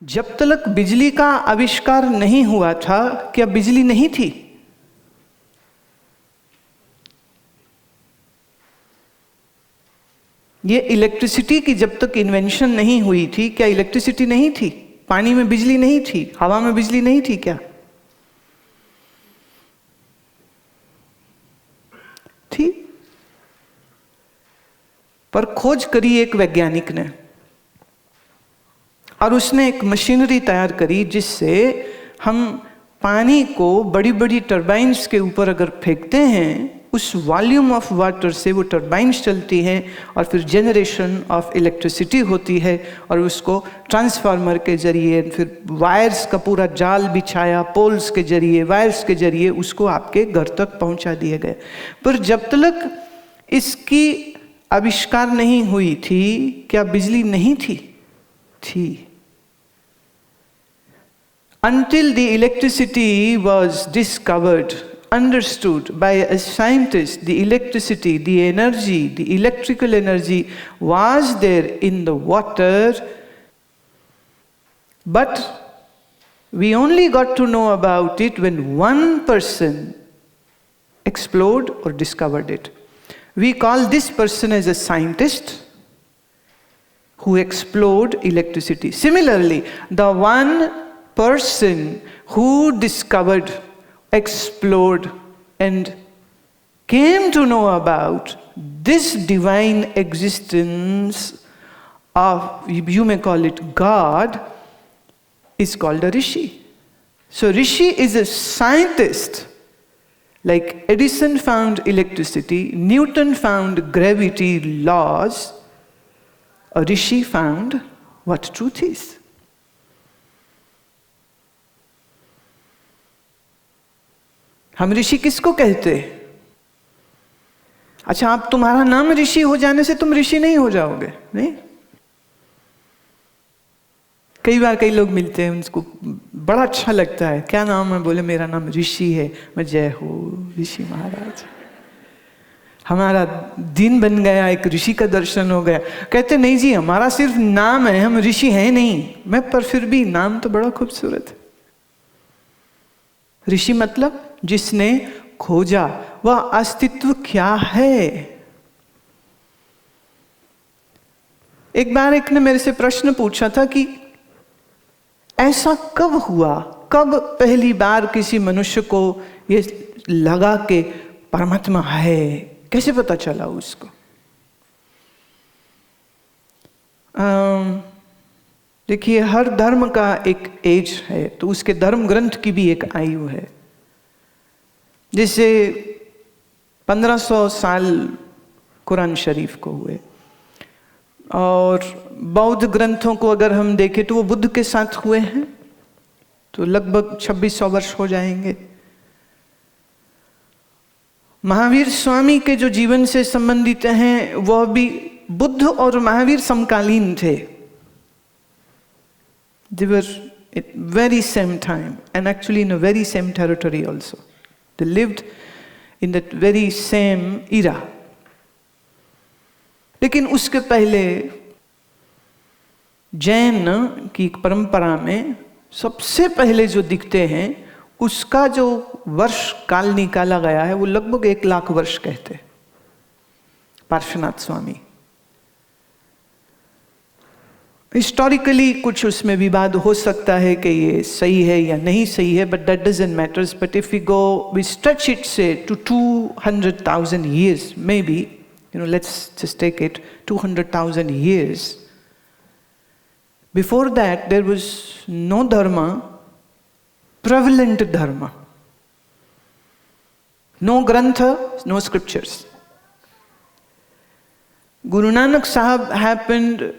जब तक बिजली का आविष्कार नहीं हुआ था, क्या बिजली नहीं थी? ये इलेक्ट्रिसिटी की जब तक इन्वेंशन नहीं हुई थी, क्या इलेक्ट्रिसिटी नहीं थी? पानी में बिजली नहीं थी? हवा में बिजली नहीं थी क्या? थी। पर खोज करी एक वैज्ञानिक ने, और उसने एक मशीनरी तैयार करी जिससे हम पानी को बड़ी बड़ी टरबाइन्स के ऊपर अगर फेंकते हैं, उस वॉल्यूम ऑफ वाटर से वो टरबाइन्स चलती हैं और फिर जनरेशन ऑफ इलेक्ट्रिसिटी होती है, और उसको ट्रांसफार्मर के जरिए, फिर वायर्स का पूरा जाल बिछाया, पोल्स के जरिए, वायर्स के जरिए उसको आपके घर तक पहुंचा दिए गए। पर जब तक इसकी आविष्कार नहीं हुई थी, क्या बिजली नहीं थी? थी। Until the electricity was discovered, understood by a scientist, the electricity, the energy, the electrical energy was there in the water, but we only got to know about it when one person explored or discovered it. We call this person as a scientist who explored electricity. Similarly, the one person who discovered, explored, and came to know about this divine existence of, you may call it God, is called a rishi. So rishi is a scientist. Like Edison found electricity, Newton found gravity laws, a rishi found what truth is. हम ऋषि किसको कहते हैं? अच्छा, आप तुम्हारा नाम ऋषि हो जाने से तुम ऋषि नहीं हो जाओगे, नहीं? कई बार कई लोग मिलते हैं, उनको बड़ा अच्छा लगता है, क्या नाम है? बोले मेरा नाम ऋषि है। मैं जय हो ऋषि महाराज, हमारा दिन बन गया, एक ऋषि का दर्शन हो गया। कहते नहीं जी, हमारा सिर्फ नाम है, हम ऋषि हैं नहीं। मैं पर फिर भी नाम तो बड़ा खूबसूरत है। ऋषि मतलब जिसने खोजा वह अस्तित्व क्या है। एक बार एक ने मेरे से प्रश्न पूछा था कि ऐसा कब हुआ, कब पहली बार किसी मनुष्य को ये लगा कि परमात्मा है, कैसे पता चला उसको? देखिए, हर धर्म का एक एज है, तो उसके धर्म ग्रंथ की भी एक आयु है। जैसे 1500 साल कुरान शरीफ को हुए, और बौद्ध ग्रंथों को अगर हम देखें तो वो बुद्ध के साथ हुए हैं, तो लगभग 2600 वर्ष हो जाएंगे। महावीर स्वामी के जो जीवन से संबंधित हैं, वह भी बुद्ध और महावीर समकालीन थे। They were at very same time, and actually in a very same territory also. They lived in that very same era. लेकिन उसके पहले जैन की एक परंपरा में सबसे पहले जो दिखते हैं, उसका जो वर्ष काल निकाला गया है, वो लगभग 1 लाख वर्ष कहते हैं पार्श्वनाथ स्वामी। हिस्टोरिकली कुछ उसमें विवाद हो सकता है कि ये सही है या नहीं सही है, but that doesn't matters. But if we go, we stretch it say to 200,000 years, maybe, you know, let's just take it 200,000 years. Before that, there was no dharma, prevalent dharma, no grantha, no scriptures. Guru Nanak Sahib happened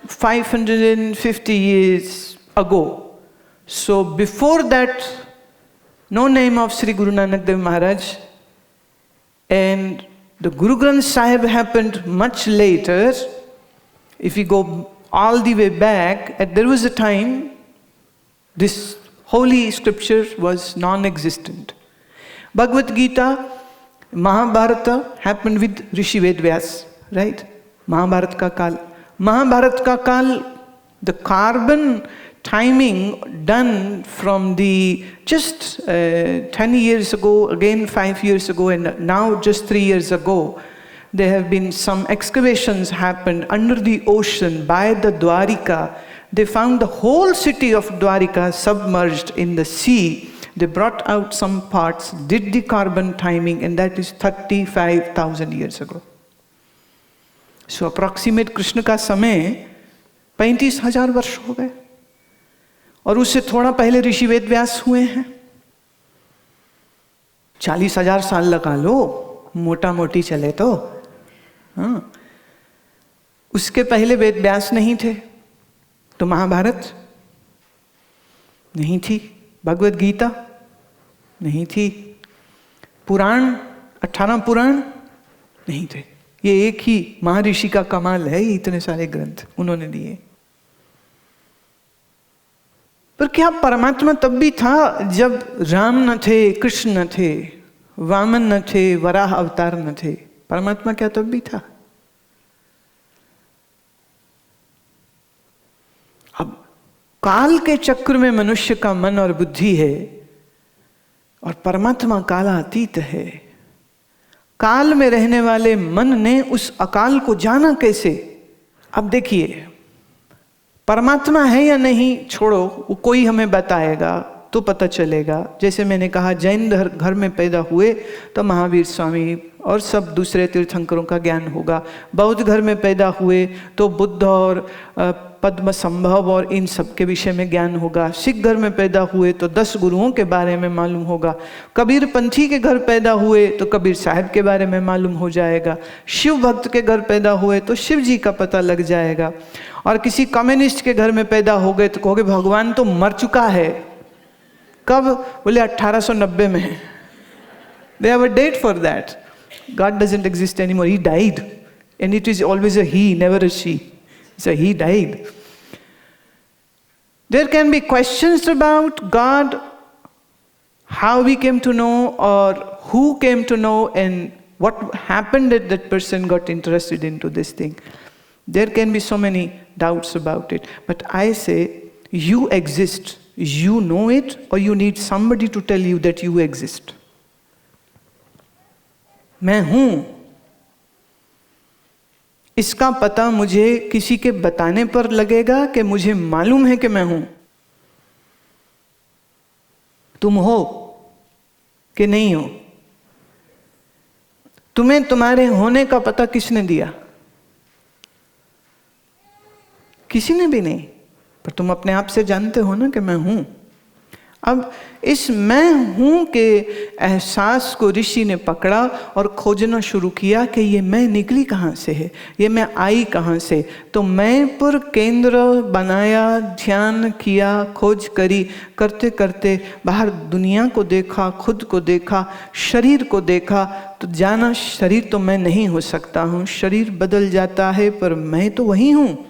550 years ago. So before that, no name of Sri Guru Nanak Dev Maharaj, and the Guru Granth Sahib happened much later. If we go all the way back, there was a time this holy scripture was non-existent. Bhagavad Gita, Mahabharata happened with Rishi Vedvyas, right? Mahabharat का काल The carbon timing done from the just 10 years ago, again 5 years ago, and now just 3 years ago, there have been some excavations happened under the ocean by the Dwarika. They found the whole city of Dwarika submerged in the sea. They brought out some parts, did the carbon timing, and that is 35,000 years ago. So approximate Krishna का समय 35,000 वर्ष हो गए, और उससे थोड़ा पहले ऋषि वेद व्यास हुए हैं। 40,000 साल लगा लो, मोटा मोटी चले तो। हाँ, उसके पहले वेद व्यास नहीं थे तो महाभारत नहीं थी, भगवद गीता नहीं थी, पुराण 18 पुराण नहीं थे। ये एक ही महर्षि का कमाल है, ये इतने सारे ग्रंथ उन्होंने दिए। पर क्या परमात्मा तब भी था जब राम न थे, कृष्ण न थे, वामन न थे, वराह अवतार न थे? परमात्मा क्या तब भी था? अब काल के चक्र में मनुष्य का मन और बुद्धि है, और परमात्मा कालातीत है। काल में रहने वाले मन ने उस अकाल को जाना कैसे? अब देखिए, परमात्मा है या नहीं छोड़ो, वो कोई हमें बताएगा तो पता चलेगा। जैसे मैंने कहा, जैन घर में पैदा हुए तो महावीर स्वामी और सब दूसरे तीर्थंकरों का ज्ञान होगा। बौद्ध घर में पैदा हुए तो बुद्ध और पद्म संभव और इन सब के विषय में ज्ञान होगा। सिख घर में पैदा हुए तो 10 गुरुओं के बारे में मालूम होगा। कबीर पंथी के घर पैदा हुए तो कबीर साहब के बारे में मालूम हो जाएगा। शिव भक्त के घर पैदा हुए तो शिव जी का पता लग जाएगा। और किसी कम्युनिस्ट के घर में पैदा हो गए तो कहोगे भगवान तो मर चुका है। कब? बोले 1890 में। They have a date for that. God doesn't exist anymore. He died. And it is always a he, never a she. So he died. There can be questions about God, how we came to know, or who came to know, and what happened that that person got interested into this thing. There can be so many doubts about it. But I say, you exist. You know it, or you need somebody to tell you that you exist. मैं हूं, इसका पता मुझे किसी के बताने पर लगेगा कि मुझे मालूम है कि मैं हूं? तुम हो कि नहीं हो? तुम्हें तुम्हारे होने का पता किसने दिया? किसी ने भी नहीं, पर तुम अपने आप से जानते हो ना कि मैं हूं। अब इस मैं हूं के एहसास को ऋषि ने पकड़ा और खोजना शुरू किया कि ये मैं निकली कहाँ से है, ये मैं आई कहाँ से। तो मैं पर केंद्र बनाया, ध्यान किया, खोज करी, करते करते बाहर दुनिया को देखा, खुद को देखा, शरीर को देखा, तो जाना शरीर तो मैं नहीं हो सकता हूँ। शरीर बदल जाता है पर मैं तो वही हूँ।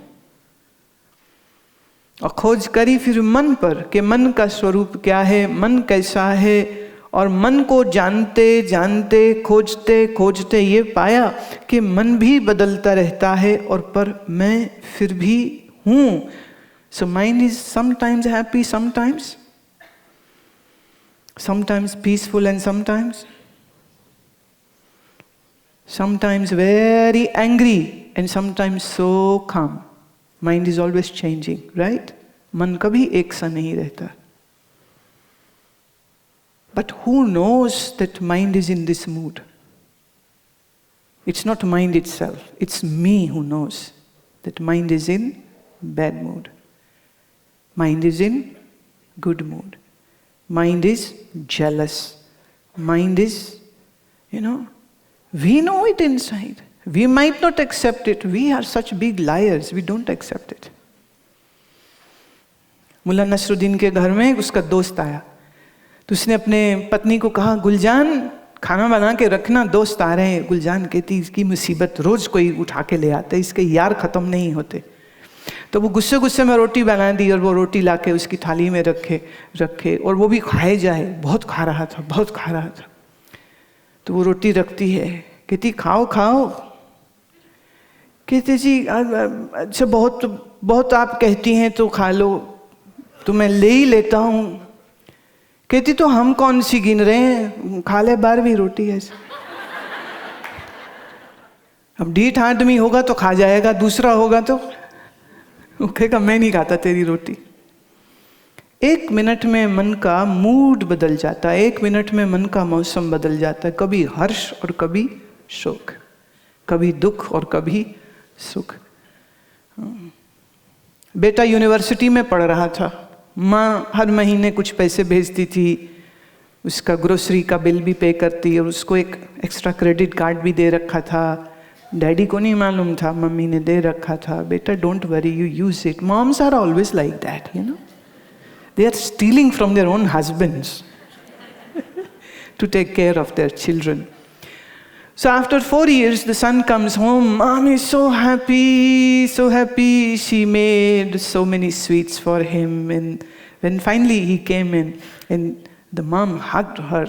और खोज करी फिर मन पर कि मन का स्वरूप क्या है, मन कैसा है। और मन को जानते जानते, खोजते खोजते ये पाया कि मन भी बदलता रहता है, और पर मैं फिर भी हूँ। So mind is sometimes happy, sometimes peaceful, and sometimes very angry, and sometimes so calm. Mind is always changing, right? मन कभी एक सा नहीं रहता. But who knows that mind is in this mood? It's not mind itself. It's me who knows that mind is in bad mood. Mind is in good mood. Mind is jealous. Mind is, we know it inside. We might not accept it. We are such big liars. We don't accept it. Mulla Nasruddin के घर में उसका दोस्त आया, तो उसने अपने पत्नी को कहा, गुलजान खाना बना के रखना, दोस्त आ रहे हैं। गुलजान कहती, इसकी मुसीबत रोज कोई उठा के ले आता है, इसके यार खत्म नहीं होते। तो वो गुस्से गुस्से में रोटी बना दी, और वो रोटी लाके उसकी थाली में रखे और वो भी खाए जाए। बहुत खा रहा था। तो वो रोटी रखती है, कहती खाओ खाओ। कहते जी अच्छा बहुत बहुत आप कहती हैं तो खा लो, तो मैं ले ही लेता हूँ। कहती तो हम कौन सी गिन रहे हैं, खा ले 12वीं रोटी ऐसे। अब ढीठ आदमी होगा तो खा जाएगा, दूसरा होगा तो कहेगा मैं नहीं खाता तेरी रोटी। 1 मिनट में मन का मूड बदल जाता है, 1 मिनट में मन का मौसम बदल जाता है। कभी हर्ष और कभी शोक, कभी दुख और कभी सुख। बेटा यूनिवर्सिटी में पढ़ रहा था, माँ हर महीने कुछ पैसे भेजती थी, उसका ग्रोसरी का बिल भी पे करती और उसको एक एक्स्ट्रा क्रेडिट कार्ड भी दे रखा था। डैडी को नहीं मालूम था, मम्मी ने दे रखा था। बेटा don't worry, you use it. Moms are always like that, you know, they are stealing from their own husbands to take care of their children. So after 4 years, the son comes home. Mom is so happy, so happy. She made so many sweets for him. And when finally he came in, and the mom hugged her,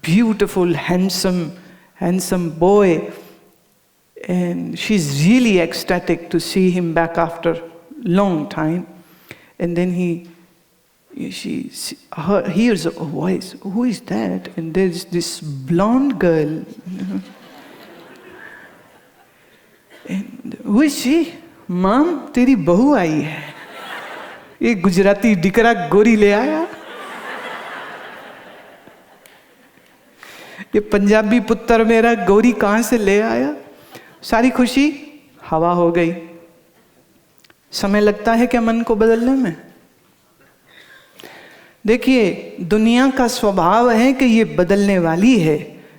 beautiful, handsome boy. And she's really ecstatic to see him back after long time. And then she hears a voice. Who is that? And there's this blonde girl. And who is she? Mom, तेरी बहू आई है। ये गुजराती डिकरा गोरी ले आया, ये पंजाबी पुत्र मेरा गोरी कहाँ से ले आया। सारी खुशी हवा हो गई। समय लगता है क्या मन को बदलने में? देखिए, दुनिया का स्वभाव है कि ये बदलने वाली है,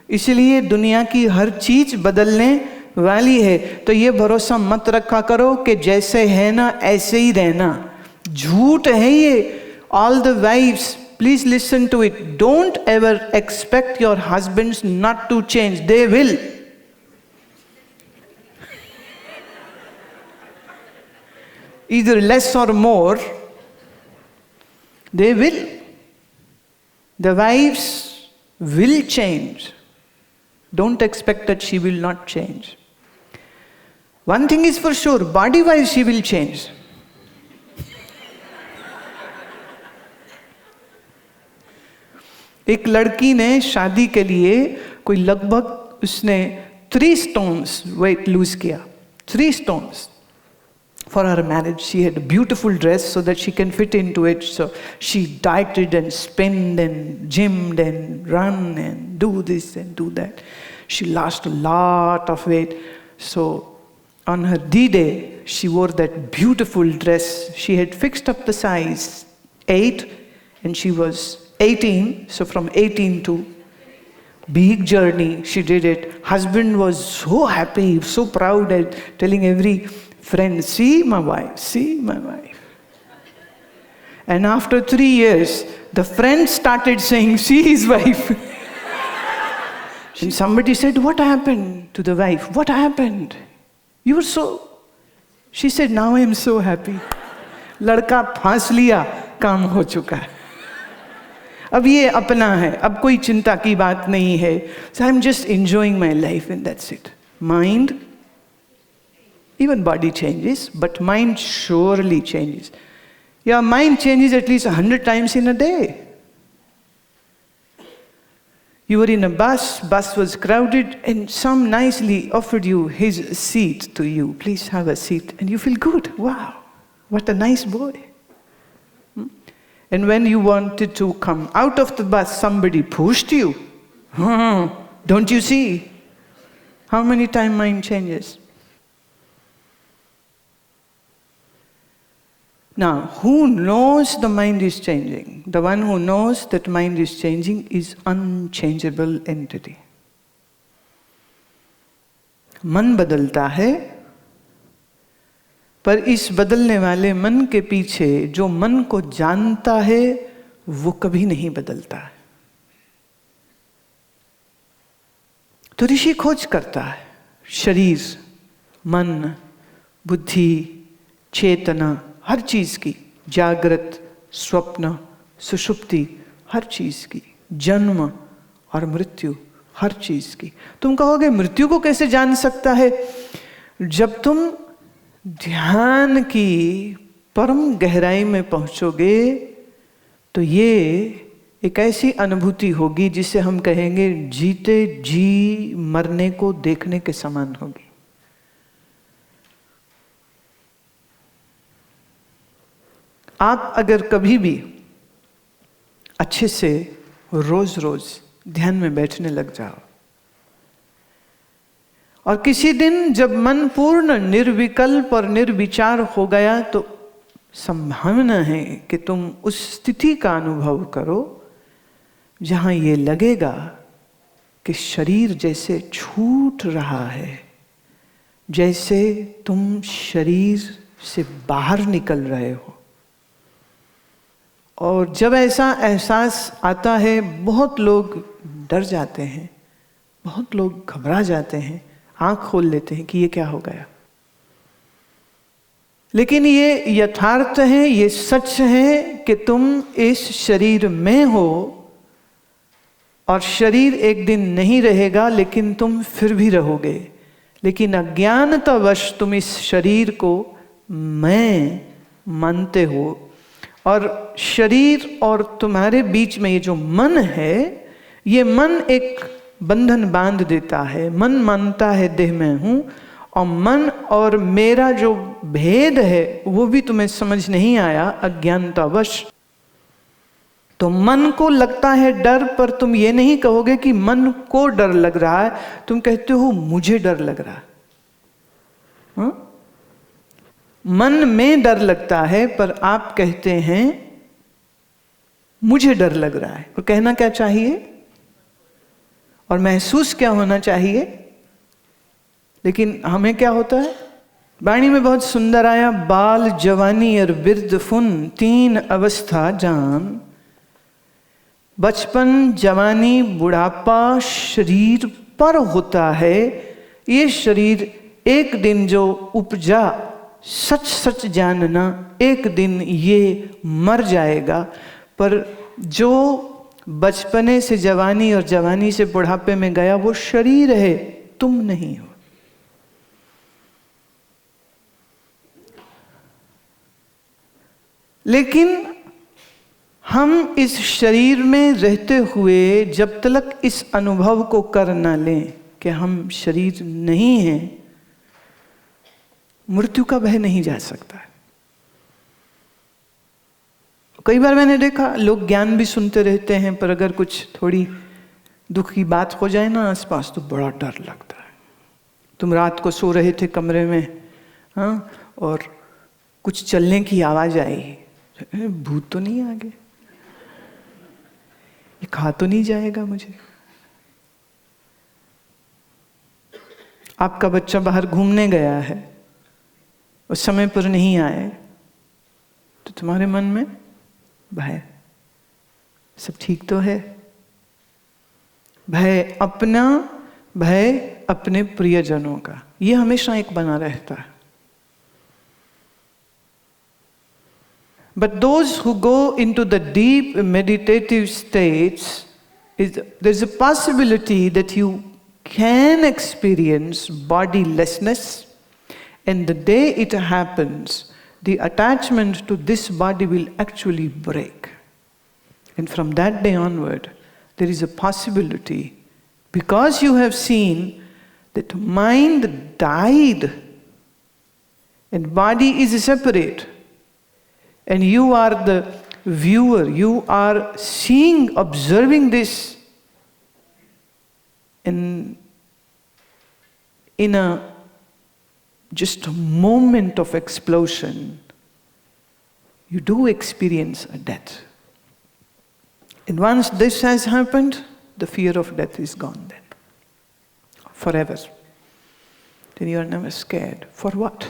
इसलिए दुनिया की हर चीज बदलने वाली है। तो ये भरोसा मत रखा करो कि जैसे है ना ऐसे ही रहना। झूठ है ये। All the wifes, please listen to it, don't ever expect your husbands not to change, they will. Either less or more, they will. The wives will change. Don't expect that she will not change. One thing is for sure, body-wise she will change. एक लड़की ने शादी के लिए कोई लगभग उसने 3 stones weight lose किया, 3 stones. For her marriage, she had a beautiful dress so that she can fit into it. So she dieted and spent and gymmed and run and do this and do that. She lost a lot of weight. So on her D-Day, she wore that beautiful dress. She had fixed up the size 8 and she was 18. So from 18 to big journey, she did it. Husband was so happy, so proud, and telling every friend, see my wife, see my wife. And after 3 years, the friend started saying, see his wife. And somebody said, what happened to the wife? What happened? You were so... She said, now I am so happy. लड़का फांस लिया, काम हो चुका है। अब ये अपना है, अब कोई चिंता की बात नहीं है। So I'm just enjoying my life and that's it. Mind, even body changes, but mind surely changes. Your mind changes at least 100 times in a day. You were in a bus was crowded, and some nicely offered you his seat to you. Please have a seat. And you feel good. Wow, what a nice boy. And when you wanted to come out of the bus, somebody pushed you. Don't you see? How many times mind changes? Now, who knows the mind is changing? The one who knows that mind is changing is unchangeable entity. मन बदलता है, पर इस बदलने वाले मन के पीछे जो मन को जानता है वो कभी नहीं बदलता है। तो ऋषि खोज करता है शरीर, मन, बुद्धि, चेतना, हर चीज की, जागृत, स्वप्न, सुषुप्ति, हर चीज की, जन्म और मृत्यु, हर चीज की। तुम कहोगे मृत्यु को कैसे जान सकता है? जब तुम ध्यान की परम गहराई में पहुंचोगे तो ये एक ऐसी अनुभूति होगी जिसे हम कहेंगे जीते जी मरने को देखने के समान होगी। आप अगर कभी भी अच्छे से रोज रोज ध्यान में बैठने लग जाओ और किसी दिन जब मन पूर्ण निर्विकल्प और निर्विचार हो गया तो संभावना है कि तुम उस स्थिति का अनुभव करो जहां ये लगेगा कि शरीर जैसे छूट रहा है, जैसे तुम शरीर से बाहर निकल रहे हो। और जब ऐसा एहसास आता है बहुत लोग डर जाते हैं, बहुत लोग घबरा जाते हैं, आंख खोल लेते हैं कि ये क्या हो गया। लेकिन ये यथार्थ है, ये सच है कि तुम इस शरीर में हो और शरीर एक दिन नहीं रहेगा, लेकिन तुम फिर भी रहोगे। लेकिन अज्ञानतावश तुम इस शरीर को मैं मानते हो और शरीर और तुम्हारे बीच में ये जो मन है, ये मन एक बंधन बांध देता है। मन मानता है देह में हूं और मन और मेरा जो भेद है वो भी तुम्हें समझ नहीं आया अज्ञानतावश। तो मन को लगता है डर, पर तुम ये नहीं कहोगे कि मन को डर लग रहा है, तुम कहते हो मुझे डर लग रहा है। मन में डर लगता है पर आप कहते हैं मुझे डर लग रहा है। और कहना क्या चाहिए और महसूस क्या होना चाहिए? लेकिन हमें क्या होता है? वाणी में बहुत सुंदर आया, बाल जवानी और बिरद फुन तीन अवस्था जान, बचपन जवानी बुढ़ापा शरीर पर होता है। ये शरीर एक दिन जो उपजा सच सच जानना, एक दिन ये मर जाएगा। पर जो बचपने से जवानी और जवानी से बुढ़ापे में गया वो शरीर है, तुम नहीं हो। लेकिन हम इस शरीर में रहते हुए जब तक इस अनुभव को कर ना लें कि हम शरीर नहीं हैं, मृत्यु का भय नहीं जा सकता है। कई बार मैंने देखा लोग ज्ञान भी सुनते रहते हैं, पर अगर कुछ थोड़ी दुख की बात हो जाए ना आसपास तो बड़ा डर लगता है। तुम रात को सो रहे थे कमरे में, हाँ, और कुछ चलने की आवाज आई, भूत तो नहीं आ गए, ये खा तो नहीं जाएगा मुझे। आपका बच्चा बाहर घूमने गया है, उस समय पर नहीं आए, तो तुम्हारे मन में भय, सब ठीक तो है। भय अपना, भय अपने प्रियजनों का, ये हमेशा एक बना रहता है। But those who go into the deep meditative states, there's a possibility that you can experience bodilessness, and the day it happens, the attachment to this body will actually break. And from that day onward, there is a possibility, because you have seen that mind died and body is separate, and you are the viewer, you are seeing, observing this in a just a moment of explosion, you do experience a death. And once this has happened, the fear of death is gone then, forever. Then you are never scared. For what?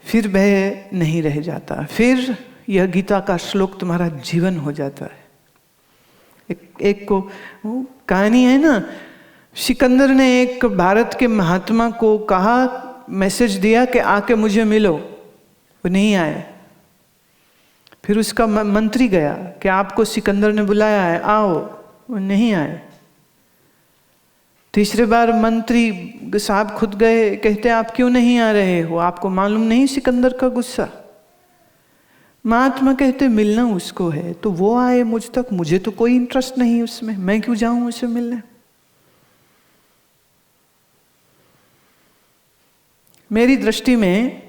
फिर भय नहीं रह जाता, फिर यह गीता का श्लोक तुम्हारा जीवन हो जाता है। एक को कहानी है ना, सिकंदर ने एक भारत के महात्मा को कहा, मैसेज दिया कि आके मुझे मिलो, वो नहीं आए। फिर उसका मंत्री गया कि आपको सिकंदर ने बुलाया है, आओ, वो नहीं आए। तीसरे बार मंत्री साहब खुद गए, कहते आप क्यों नहीं आ रहे हो, आपको मालूम नहीं सिकंदर का गुस्सा। महात्मा कहते मिलना उसको है तो वो आए मुझ तक, मुझे तो कोई इंटरेस्ट नहीं उसमें, मैं क्यों जाऊं उसे मिलने। मेरी दृष्टि में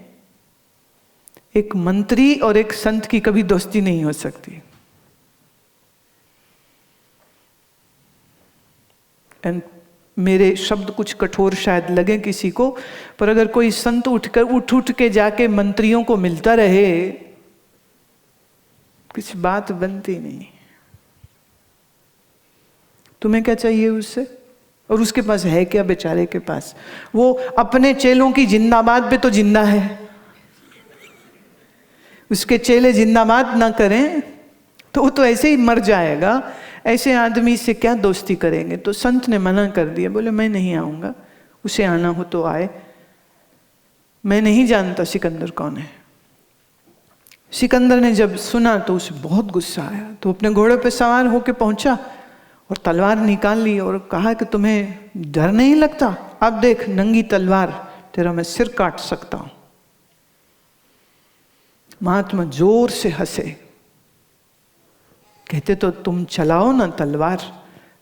एक मंत्री और एक संत की कभी दोस्ती नहीं हो सकती। एंड मेरे शब्द कुछ कठोर शायद लगे किसी को, पर अगर कोई संत उठ के जाके मंत्रियों को मिलता रहे, कुछ बात बनती नहीं। तुम्हें क्या चाहिए उससे, और उसके पास है क्या बेचारे के पास। वो अपने चेलों की जिंदाबाद पे तो जिंदा है, उसके चेले जिंदाबाद ना करें तो वो तो ऐसे ही मर जाएगा। ऐसे आदमी से क्या दोस्ती करेंगे। तो संत ने मना कर दिया, बोले मैं नहीं आऊंगा, उसे आना हो तो आए, मैं नहीं जानता सिकंदर कौन है। सिकंदर ने जब सुना तो उसे बहुत गुस्सा आया, तो अपने घोड़े पे सवार होकर पहुंचा और तलवार निकाल ली और कहा कि तुम्हें डर नहीं लगता, अब देख नंगी तलवार, तेरा मैं सिर काट सकता हूं। महात्मा जोर से हंसे, कहते तो तुम चलाओ ना तलवार,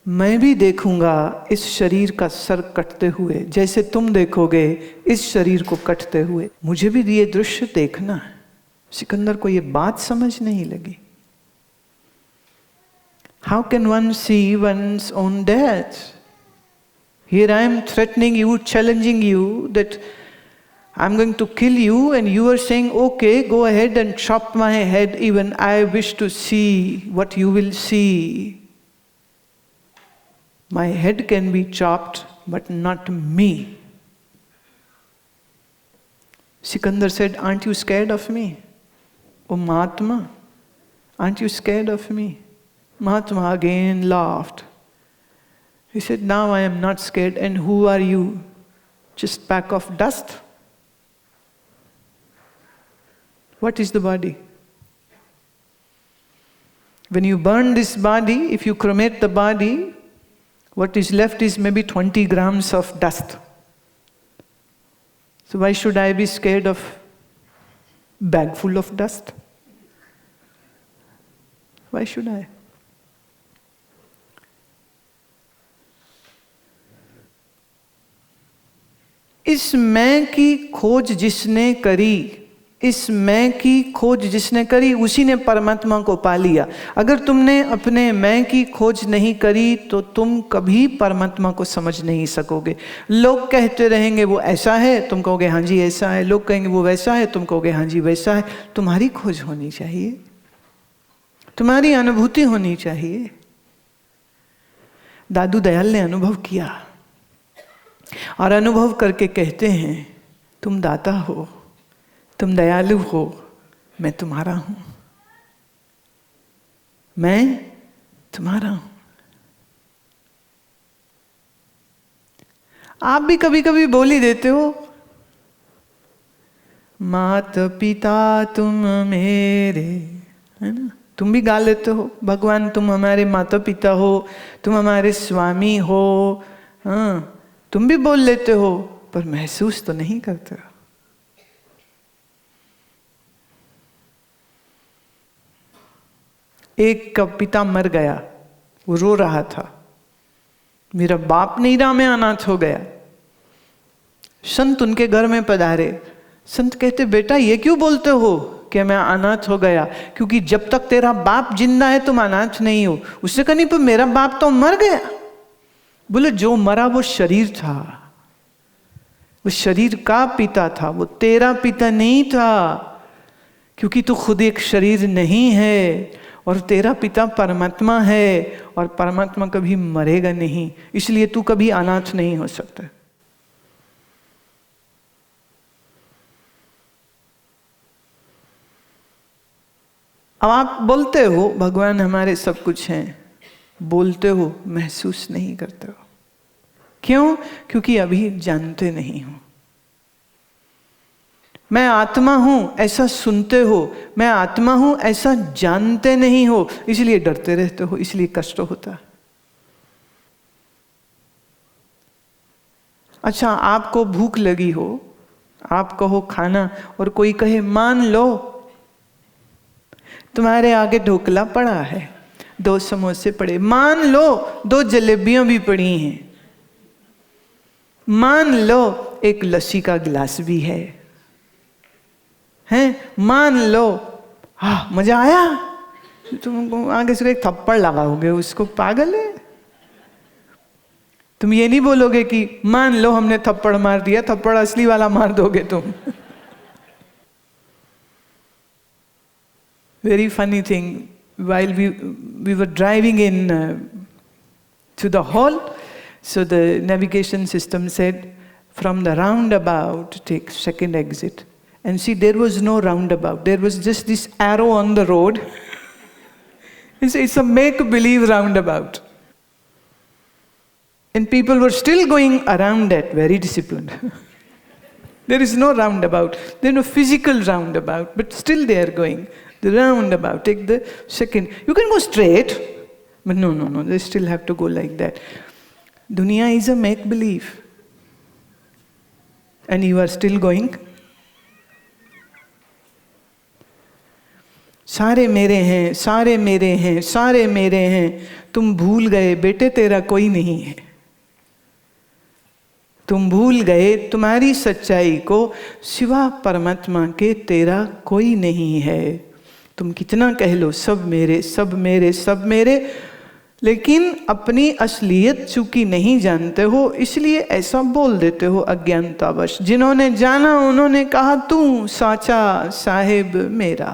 मैं भी देखूंगा इस शरीर का सर कटते हुए, जैसे तुम देखोगे इस शरीर को कटते हुए, मुझे भी ये दृश्य देखना है। सिकंदर को ये बात समझ नहीं लगी। How can one see one's own death? Here I am threatening you, challenging you that I'm going to kill you, and you are saying, okay, go ahead and chop my head, even I wish to see what you will see. My head can be chopped, but not me. Sikandar said, aren't you scared of me? Oh Mahatma, aren't you scared of me? Mahatma again laughed. He said, now I am not scared, and who are you? Just speck of dust? What is the body? When you burn this body, if you cremate the body, what is left is maybe 20 grams of dust. So why should I be scared of a bag full of dust? Why should I? इस मैं की खोज जिसने करी, इस मैं की खोज जिसने करी, उसी ने परमात्मा को पा लिया। अगर तुमने अपने मैं की खोज नहीं करी तो तुम कभी परमात्मा को समझ नहीं सकोगे। लोग कहते रहेंगे वो ऐसा है, तुम कहोगे हाँ जी ऐसा है। लोग कहेंगे वो वैसा है, तुम कहोगे हाँ जी वैसा है। तुम्हारी खोज होनी चाहिए, तुम्हारी अनुभूति होनी चाहिए। दादू दयाल ने अनुभव किया और अनुभव करके कहते हैं, तुम दाता हो, तुम दयालु हो, मैं तुम्हारा हूं, मैं तुम्हारा हूं। आप भी कभी कभी बोल ही देते हो, मात पिता तुम मेरे, है ना, तुम भी गा लेते हो, भगवान तुम हमारे माता पिता हो, तुम हमारे स्वामी हो, हाँ तुम भी बोल लेते हो, पर महसूस तो नहीं करते हो। एक का पिता मर गया, वो रो रहा था, मेरा बाप नहीं रहा, मैं अनाथ हो गया। संत उनके घर में पधारे। संत कहते बेटा ये क्यों बोलते हो कि मैं अनाथ हो गया, क्योंकि जब तक तेरा बाप जिंदा है तुम अनाथ नहीं हो। उससे कहा नहीं पर मेरा बाप तो मर गया। बोले जो मरा वो शरीर था, वो शरीर का पिता था, वो तेरा पिता नहीं था, क्योंकि तू खुद एक शरीर नहीं है और तेरा पिता परमात्मा है और परमात्मा कभी मरेगा नहीं, इसलिए तू कभी अनाथ नहीं हो सकता। अब आप बोलते हो भगवान हमारे सब कुछ हैं, बोलते हो महसूस नहीं करते हो। क्यों? क्योंकि अभी जानते नहीं हो। मैं आत्मा हूं ऐसा सुनते हो, मैं आत्मा हूं ऐसा जानते नहीं हो, इसलिए डरते रहते हो, इसलिए कष्ट होता है। अच्छा, आपको भूख लगी हो, आप कहो खाना, और कोई कहे मान लो तुम्हारे आगे ढोकला पड़ा है, 2 समोसे पड़े, मान लो 2 जलेबियां भी पड़ी हैं, मान लो एक लस्सी का गिलास भी है, हैं? मान लो, हाँ मजा आया, तुम आगे से एक थप्पड़ लगाओगे उसको, पागल है। तुम ये नहीं बोलोगे कि मान लो हमने थप्पड़ मार दिया, थप्पड़ असली वाला मार दोगे तुम। Very funny thing, while we were driving in to the hall, so the navigation system said, from the roundabout, take second exit. And see, there was no roundabout. There was just this arrow on the road. It's a make-believe roundabout. And people were still going around that, very disciplined. There is no roundabout. There is no physical roundabout, but still they are going. The roundabout, take the second. You can go straight, but no, they still have to go like that. Dunya is a make-believe. And you are still going. सारे मेरे हैं, सारे मेरे हैं, सारे मेरे हैं, तुम भूल गए बेटे तेरा कोई नहीं है। तुम भूल गए तुम्हारी सच्चाई को, सिवा परमात्मा के तेरा कोई नहीं है। तुम कितना कह लो सब मेरे, सब मेरे, सब मेरे, लेकिन अपनी असलियत चूंकि नहीं जानते हो इसलिए ऐसा बोल देते हो अज्ञानतावश। जिन्होंने जाना उन्होंने कहा तू साचा साहिब मेरा,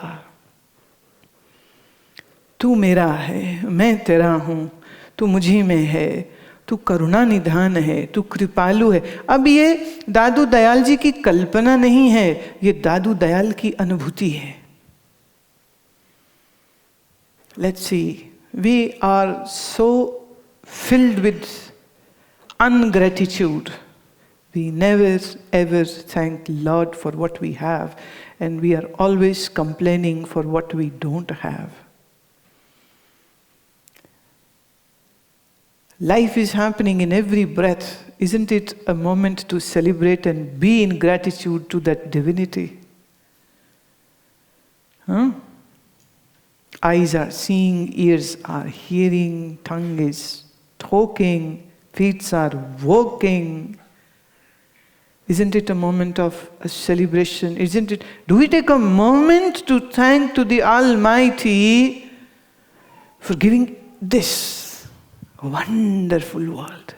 तू मेरा है, मैं तेरा हूँ, तू मुझी में है, तू करुणा निधान है, तू कृपालु है। अब ये दादू दयाल जी की कल्पना नहीं है, ये दादू दयाल की अनुभूति है। Let's see, we are so filled with ungratitude. We never ever thank Lord for what we have, and we are always complaining for what we don't have. Life is happening in every breath. Isn't it a moment to celebrate and be in gratitude to that divinity? Huh? Eyes are seeing, ears are hearing, tongue is talking, feet are walking. Isn't it a moment of a celebration? Isn't it? Do we take a moment to thank to the Almighty for giving this wonderful world?